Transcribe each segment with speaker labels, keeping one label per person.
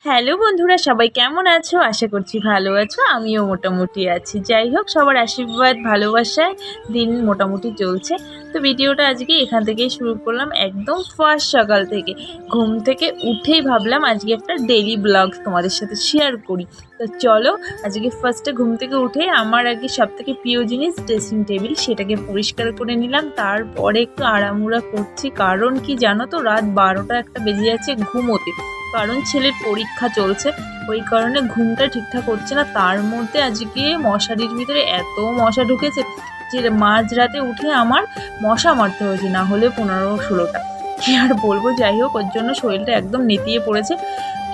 Speaker 1: Hello বন্ধুরা, সবাই কেমন আছো? আশা করছি ভালো আছো। আমিও মোটামুটি আছি। যাই হোক, সবার আশীর্বাদ ভালোবাসায় দিন মোটামুটি চলছে। তো ভিডিওটা আজকে এখান থেকেই শুরু করলাম, একদম ফার্স্ট সকাল থেকে। ঘুম থেকে উঠেই ভাবলাম আজকে একটা ডেইলি ব্লগ তোমাদের সাথে শেয়ার করি। তো চলো, আজকে ফার্স্টে ঘুম থেকে উঠে আমার আগে সবথেকে প্রিয় জিনিস ড্রেসিং টেবিল, সেটাকে পরিষ্কার করে নিলাম। তারপরে একটু আড়ামুড়া করছি, কারণ কি জানো তো, রাত 12টা একটা বেজে যাচ্ছে ঘুমোতে। কারণ ছেলের পরীক্ষা চলছে, ওই কারণে ঘুমটা ঠিকঠাক হচ্ছে না। তার মধ্যে আজকে মশারির ভিতরে এত মশা ঢুকেছে যে মাঝরাতে উঠে আমার মশা মারতে হয়েছে, না হলে 15-16টা। কি আর বলবো, যাই হোক, ওর জন্য শরীরটা একদম নেতিয়ে পড়েছে।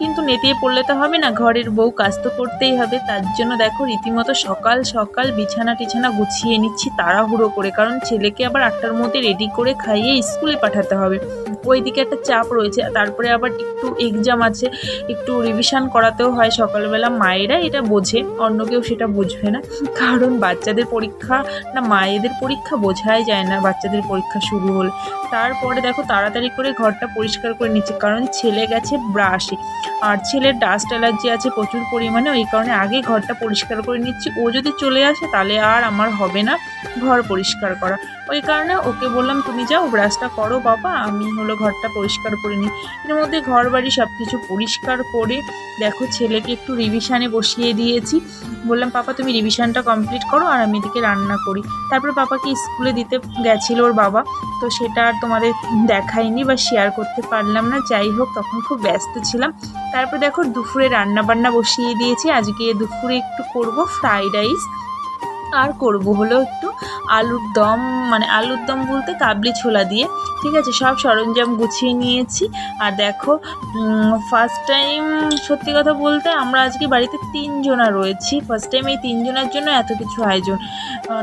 Speaker 1: কিন্তু নেতিয়ে পড়লে তো হবে না, ঘরের বউ, কাজ তো করতেই হবে। তার জন্য দেখো রীতিমতো সকাল সকাল বিছানা টিছানা গুছিয়ে নিচ্ছি তাড়াহুড়ো করে, কারণ ছেলেকে আবার 8টার মধ্যে রেডি করে খাইয়ে স্কুলে পাঠাতে হবে। ওইদিকে একটা চাপ রয়েছে, তারপরে আবার একটু এক্সাম আছে, একটু রিভিশন করাতেও হয় সকালবেলা। মায়েরা এটা বোঝে, অন্য কেউ সেটা বুঝবে না, কারণ বাচ্চাদের পরীক্ষা না মায়েদের পরীক্ষা বোঝাই যায় না বাচ্চাদের পরীক্ষা শুরু হলে। তারপরে দেখো তাড়াতাড়ি করে ঘরটা পরিষ্কার করে নিচ্ছে, কারণ ছেলে গেছে ব্রাশে, আর ছেলের ডাস্ট অ্যালার্জি আছে প্রচুর পরিমাণে। ওই কারণে আগে ঘরটা পরিষ্কার করে নিচ্ছি, ও যদি চলে আসে তাহলে আর আমার হবে না ঘর পরিষ্কার করা। ওই কারণে ওকে বললাম, তুমি যাও ব্রাশটা করো বাবা, আমি ঘরটা পরিষ্কার করে নিই। এর মধ্যে ঘর বাড়ি সব কিছু পরিষ্কার করে দেখো ছেলেকে একটু রিভিশনে বসিয়ে দিয়েছি। বললাম, পাপা তুমি রিভিশনটা কমপ্লিট করো আর আমি এদিকে রান্না করি। তারপরে পাপাকে স্কুলে দিতে গেছিলো ওর বাবা, তো সেটা আর তোমাদের দেখাইনি বা শেয়ার করতে পারলাম না। যাই হোক, তখন খুব ব্যস্ত ছিলাম। তারপর দেখো দুপুরে রান্না বান্না বসিয়ে দিয়েছি। আজকে দুপুরে একটু করব ফ্রাইড রাইস, আর করব হলো একটু আলুর দম, মানে আলুর দম বলতে কাবলি ছোলা দিয়ে। ঠিক আছে, সব সরঞ্জাম গুছিয়ে নিয়েছি। আর দেখো ফার্স্ট টাইম, সত্যি কথা বলতে আমরা আজকে বাড়িতে 3 জনা রয়েছি। ফার্স্ট টাইম এই 3 জনের জন্য এত কিছু আয়োজন।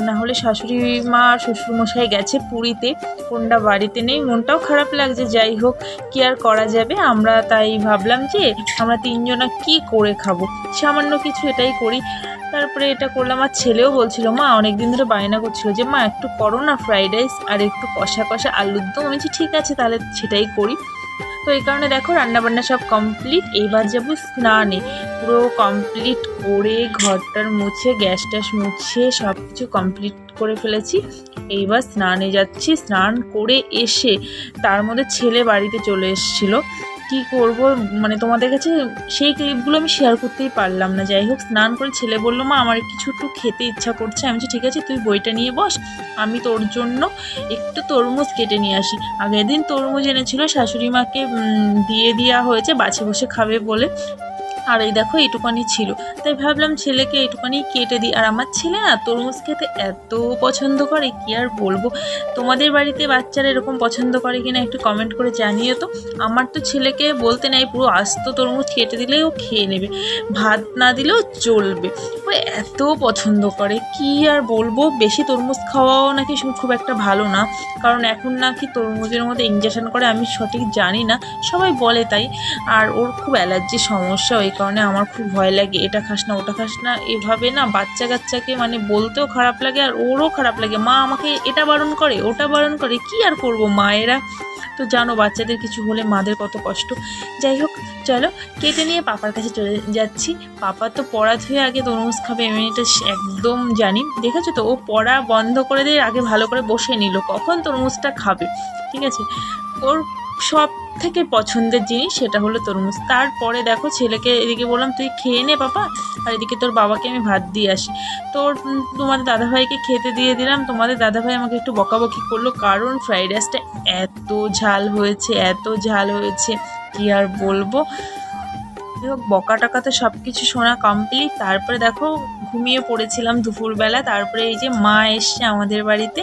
Speaker 1: না হলে শাশুড়ি মা আর শ্বশুরমশাই গেছে পুরীতে, কোনটা বাড়িতে নেই, মনটাও খারাপ লাগছে। যাই হোক, কি আর করা যাবে, আমরা তাই ভাবলাম যে আমরা 3 জনা কী করে খাবো, সামান্য কিছু এটাই করি। তারপরে এটা করলাম। আর ছেলেও বলছিল, মা অনেকদিন ধরে বায়না করছিল যে মা একটু করো না ফ্রাইড রাইস আর একটু কষা কষা আলুর দম। আমি বলছি ঠিক আছে, তাহলে সেটাই করি। তো এই কারণে দেখো রান্নাবান্না সব কমপ্লিট। এইবার যাবো স্নানে, পুরো কমপ্লিট করে ঘরটার মুছে গ্যাস ট্যাস মুছে সব কিছু কমপ্লিট করে ফেলেছি। এইবার স্নানে যাচ্ছি। স্নান করে এসে তার মধ্যে ছেলে বাড়িতে চলে এসেছিলো। কি করব, মানে তোমাদের কাছে সেই ক্লিপগুলো আমি শেয়ার করতেই পারলাম না। যাই হোক, স্নান করে ছেলে বললো, মা আমার কিছু একটু খেতে ইচ্ছা করছে। আমি বলছি ঠিক আছে, তুই বইটা নিয়ে বস, আমি তোর জন্য একটু তরমুজ কেটে নিয়ে আসি। আগের দিন তরমুজ এনেছিল, শাশুড়ি মাকে দিয়ে দেওয়া হয়েছে বাছে বসে খাবে বলে। আর এই দেখো এইটুকানি ছিল, তাই ভাবলাম ছেলেকে এইটুকানি কেটে দিই। আর আমার ছেলে না তরমুজ খেতে এত পছন্দ করে, কি আর বলবো। তোমাদের বাড়িতে বাচ্চারা এরকম পছন্দ করে কিনা একটু কমেন্ট করে জানিয়ে তো। আমার তো ছেলেকে বলতে নাই, পুরো আস্ত তরমুজ কেটে দিলেই ও খেয়ে নেবে, ভাত না দিলেও চলবে। ও এত পছন্দ করে, কি আর বলবো। বেশি তরমুজ খাওয়াও নাকি খুব একটা ভালো না, কারণ এখন নাকি তরমুজের মধ্যে ইঞ্জেকশন করে, আমি সঠিক জানি না, সবাই বলে তাই। আর ওর খুব অ্যালার্জির সমস্যা, ওই কারণে আমার খুব ভয় লাগে, এটা খাস না ওটা খাস না। এভাবে না বাচ্চা কাচ্চাকে মানে বলতেও খারাপ লাগে, আর ওরও খারাপ লাগে। মা আমাকে এটা বারণ করে ওটা বারণ করে, কি আর করব, মায়েরা তো জানো বাচ্চাদের কিছু হলে মাদের কত কষ্ট। যাই হোক, চলো কেটে নিয়ে পাপার কাছে চলে যাচ্ছি। পাপা তো পড়া ধুয়ে আগে তরমুজ খাবে, আমি এটা একদম জানি। দেখেছো তো, ও পড়া বন্ধ করে দিয়ে আগে ভালো করে বসে নিল কখন তরমুজটা খাবে। ঠিক আছে, ওর সব থেকে পছন্দের জিনিস সেটা হলো তরমুজ। তারপরে দেখো ছেলেকে এদিকে বললাম, তুই খেয়ে নে পাপা, আর এদিকে তোর বাবাকে আমি ভাত দিয়ে আসি। তোর তোমাদের দাদাভাইকে খেতে দিয়ে দিলাম। তোমাদের দাদাভাই আমাকে একটু বকাবকি করলো, কারণ ফ্রাইড রাইসটা এত ঝাল হয়েছে, এত ঝাল হয়েছে, কি আর বলবো। বকা টাকাতে সব কিছু শোনা কমপ্লিট। তারপরে দেখো ঘুমিয়ে পড়েছিলাম দুপুরবেলা। তারপরে এই যে মা এসছে আমাদের বাড়িতে,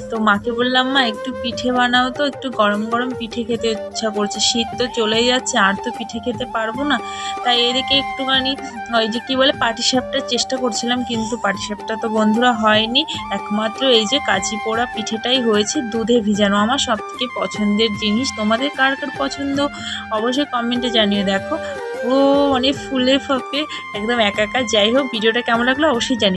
Speaker 1: তো মাকে বললাম, মা একটু পিঠে বানাও তো, একটু গরম গরম পিঠে খেতে ইচ্ছা করছে, শীত তো চলেই যাচ্ছে, আর তো পিঠে খেতে পারবো না। তাই এদিকে একটুখানি ওই যে কী বলে পাটিসাপটার চেষ্টা করছিলাম, কিন্তু পাটিসাপটা তো বন্ধুরা হয়নি। একমাত্র এই যে কাঁচি পোড়া পিঠেটাই হয়েছে, দুধে ভিজানো, আমার সবথেকে পছন্দের জিনিস। তোমাদের কার কার পছন্দ অবশ্যই কমেন্টে জানিয়ে। দেখো ও মানে ফুলে ফাঁপে একদম একা একা। যাই হোক, ভিডিওটা কেমন লাগলো অবশ্যই জানি।